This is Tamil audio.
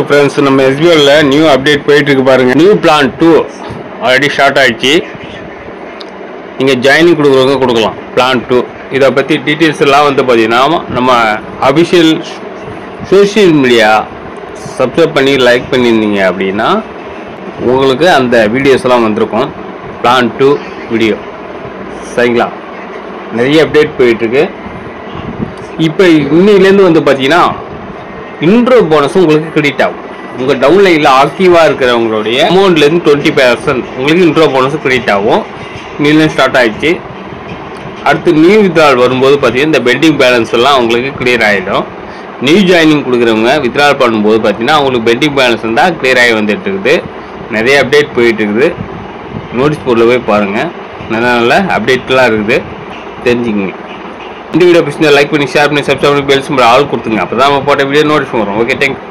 फ्रेंड्स நம்ம SBL நியூ அப்டேட் போயிட்டு இருக்கு பாருங்க. நியூ பிளான் 2 ஆல்ரெடி ஸ்டார்ட் ஆயிடுச்சு. நீங்க ஜாயினிங் கொடுக்கறவங்க கொடுக்கலாம். பிளான் 2 இத பத்தி டீடைல்ஸ் எல்லாம் வந்து பாத்தீங்கன்னா நம்ம ஆபீஷியல் சோஷியல் மீடியா சப்ஸ்கிரைப் பண்ணி லைக் பண்ணிருந்தீங்க அப்படினா உங்களுக்கு அந்த வீடியோஸ் எல்லாம் வந்திருக்கும். பிளான் 2 வீடியோ சரிங்களா? நிறைய அப்டேட் போயிட்டு இருக்கு. இப்போ இன்னையில இருந்து வந்து பாத்தீங்கன்னா இன்ட்ரோ போனஸ் உங்களுக்கு கிரெடிட் ஆகும். உங்க டவுன்லைன்ல ஆக்டிவா இருக்கிறவங்களுடைய அமௌண்ட்ல இருந்து 20% உங்களுக்கு இன்ட்ரோ போனஸ் கிரெடிட் ஆகும். இன்னையில ஸ்டார்ட் ஆயிடுச்சு. அடுத்து நியூ வித்ட்ரால் வரும்போது பாத்தீங்கன்னா இந்த பெண்டிங் பேலன்ஸ் எல்லாம் உங்களுக்கு கிளியர் ஆயிடும். நியூ ஜாயினிங் கொடுக்குறவங்க வித்ட்ரால் பண்ணும்போது பாத்தீங்கன்னா உங்களுக்கு பெண்டிங் பேலன்ஸ் இருந்தா கிளியர் ஆகி வந்துட்டு இருக்குது. நிறைய அப்டேட் போயிட்டு இருக்குது. நோட்டீஸ் போர்டில் போய் பாருங்க. நல்ல அப்டேட்லாம் இருக்குது, தெரிஞ்சுக்கங்க. இந்த வீடியோ பிடிச்சிருந்தா லைக் பண்ணி ஷேர் பண்ணி சப்ஸ்கிரைப் பண்ணி பெல் சிம்பல் ஆல் கொடுத்துங்க. அப்போ தான் நம்ம போட்ட வீடியோ நோட்டிஃபிகேஷன் வரும். Okay, thank you.